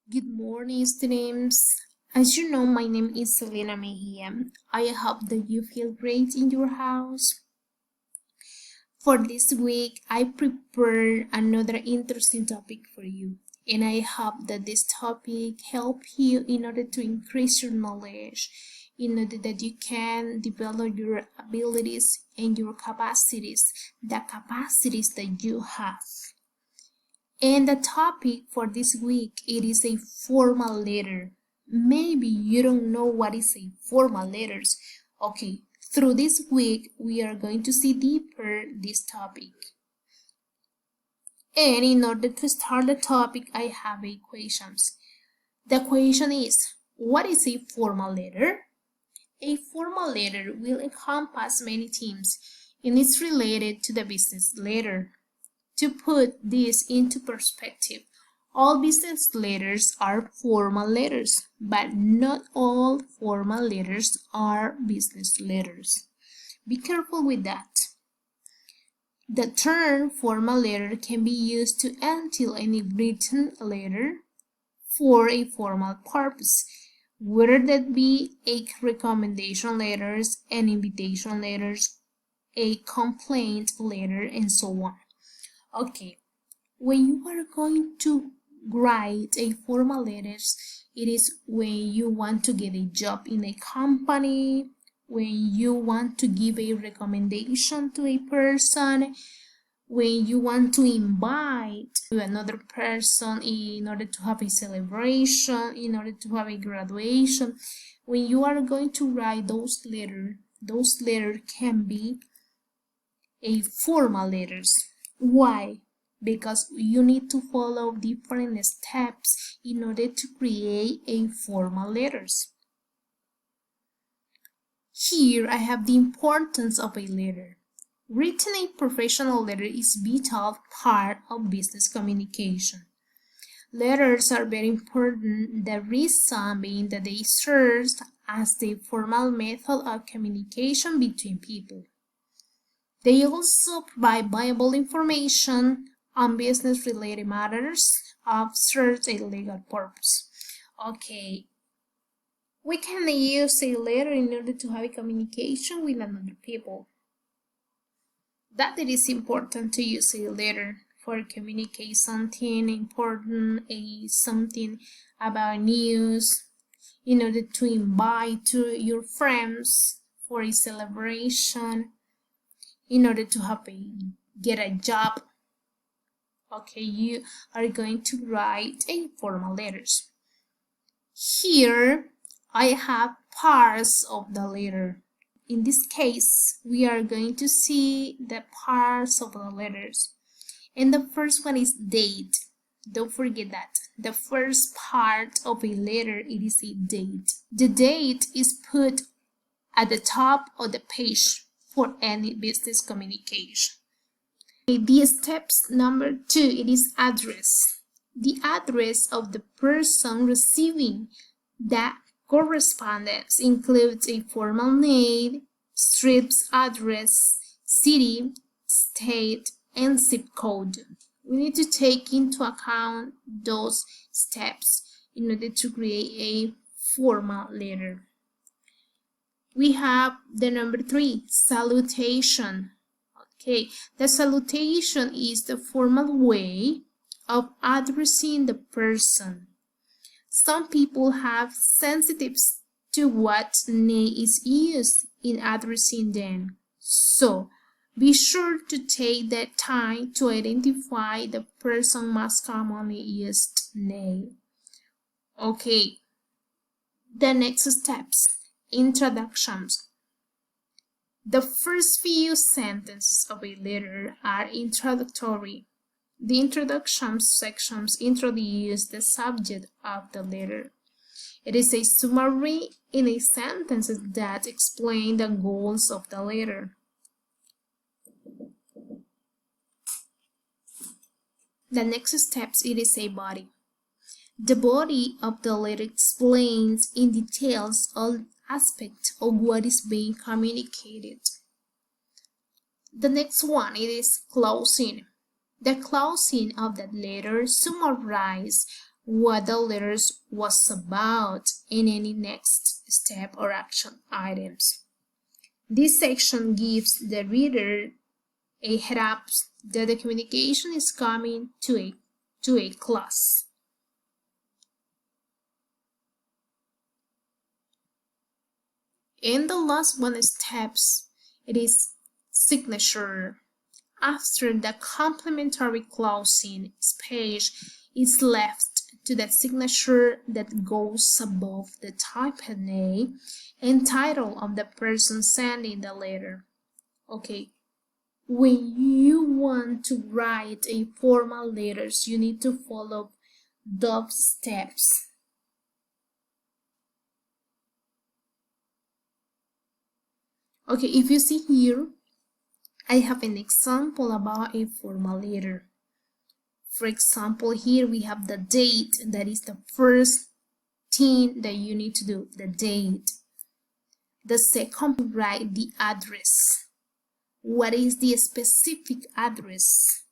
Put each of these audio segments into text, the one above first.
Good morning, students. As you know, my name is Selena Mejia. I hope that you feel great in your house. For this week, I prepared another interesting topic for you, and I hope that this topic help you in order to increase your knowledge, in order that you can develop your abilities and your capacities, the capacities that you have. And the topic for this week, it is a formal letter. Maybe you don't know what is a formal letters. Okay, through this week we are going to see deeper this topic. And in order to start the topic, I have equations. The question is, what is a formal letter? A formal letter will encompass many themes and is related to the business letter. To put this into perspective, all business letters are formal letters, but not all formal letters are business letters. Be careful with that. The term formal letter can be used to entail any written letter for a formal purpose, whether that be a recommendation letters, an invitation letters, a complaint letter, and so on. Okay, when you are going to write a formal letters, it is when you want to get a job in a company, when you want to give a recommendation to a person, when you want to invite another person in order to have a celebration, in order to have a graduation. When you are going to write those letters can be a formal letters. Why? Because you need to follow different steps in order to create a formal letters. Here I have the importance of a letter. Written a professional letter is vital part of business communication. Letters are very important, the reason being that they serve as the formal method of communication between people. They also provide valuable information on business-related matters of serves a legal purpose. Okay, we can use a letter in order to have a communication with another people. That it is important to use a letter for communicate something important, something about news, in order to invite your friends for a celebration, in order to get a job. Okay, you are going to write a formal letters. Here I have parts of the letter. In this case, we are going to see the parts of the letters. And the first one is date. Don't forget that. The first part of a letter, it is a date. The date is put at the top of the page for any business communication. The steps number 2, it is address. The address of the person receiving the correspondence includes a formal name, street's address, city, state, and zip code. We need to take into account those steps in order to create a formal letter. We have the number 3, salutation. Okay, the salutation is the formal way of addressing the person. Some people have sensitives to what name is used in addressing them. So, be sure to take the time to identify the person's most commonly used name. Okay, the next steps. Introductions. The first few sentences of a letter are introductory. The introduction sections introduce the subject of the letter. It is a summary in a sentence that explains the goals of the letter. The next steps, it is a body. The body of the letter explains in details all aspects of what is being communicated. The next one, it is closing. The closing of that letter summarizes what the letters was about in any next step or action items. This section gives the reader a head up that the communication is coming to a class. And the last one steps, it is signature. After the complementary closing space is left to the signature that goes above the typed name and title of the person sending the letter. Okay, when you want to write a formal letters, you need to follow those steps. Okay, if you see here, I have an example about a formal letter. For example, here we have the date. That is the first thing that you need to do, the date. The second, write the address. What is the specific address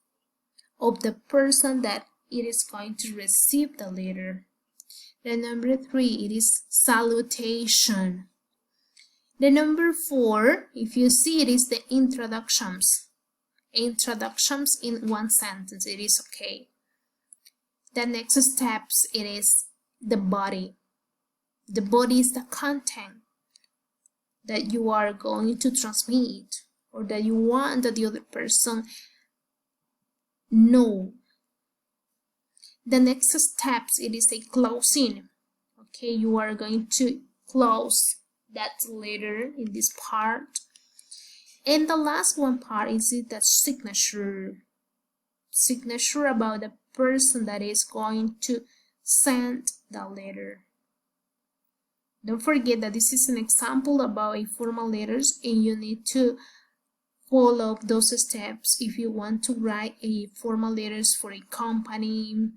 of the person that it is going to receive the letter? The number 3, it is salutation. The number 4, if you see, it is the introductions. Introductions in one sentence, it is okay. The next steps, it is the body. The body is the content that you are going to transmit or that you want that the other person know. The next steps, it is a closing. Okay, you are going to close that letter in this part. And the last one part is the signature. Signature about the person that is going to send the letter. Don't forget that this is an example about a formal letters and you need to follow those steps if you want to write a formal letters for a company,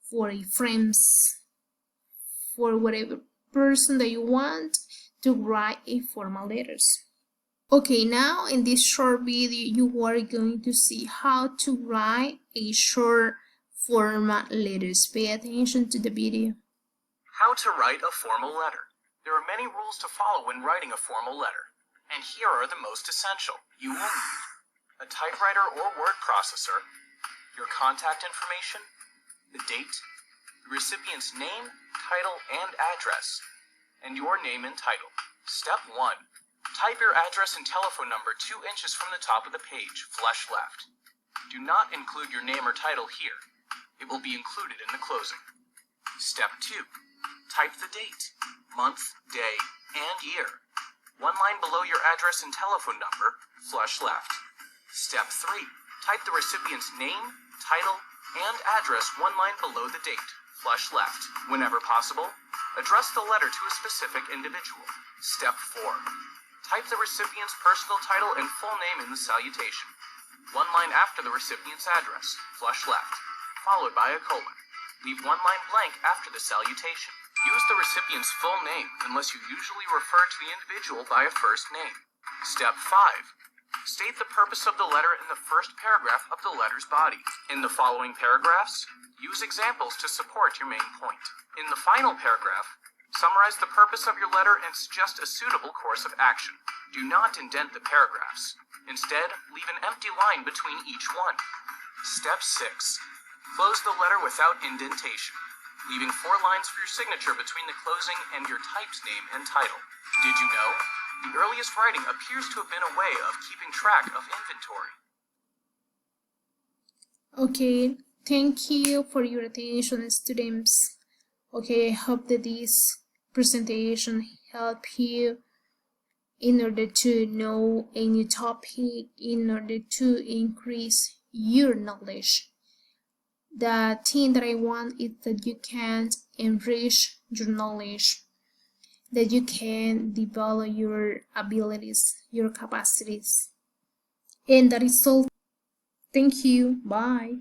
for a friends, for whatever person that you want to write a formal letters. Okay, now in this short video you are going to see how to write a short formal letters. Pay attention to the video. How to write a formal letter. There are many rules to follow when writing a formal letter, and here are the most essential. You will need a typewriter or word processor, your contact information, the date, the recipient's name, title, and address, and your name and title. Step 1. Type your address and telephone number 2 inches from the top of the page, flush left. Do not include your name or title here. It will be included in the closing. Step 2. Type the date, month, day, and year. 1 line below your address and telephone number, flush left. Step 3. Type the recipient's name, title, and address 1 line below the date, flush left. Whenever possible, address the letter to a specific individual. Step 4. Type the recipient's personal title and full name in the salutation. 1 line after the recipient's address, flush left, followed by a colon. Leave 1 line blank after the salutation. Use the recipient's full name unless you usually refer to the individual by a first name. Step 5. State the purpose of the letter in the first paragraph of the letter's body. In the following paragraphs, use examples to support your main point. In the final paragraph, summarize the purpose of your letter and suggest a suitable course of action. Do not indent the paragraphs. Instead, leave an empty line between each one. Step 6. Close the letter without indentation, leaving 4 lines for your signature between the closing and your typed name and title. Did you know? The earliest writing appears to have been a way of keeping track of inventory. Okay, thank you for your attention, students. Okay, I hope that this presentation help you in order to know a new topic, in order to increase your knowledge. The thing that I want is that you can enrich your knowledge, that you can develop your abilities, your capacities. And that is all. Thank you. Bye.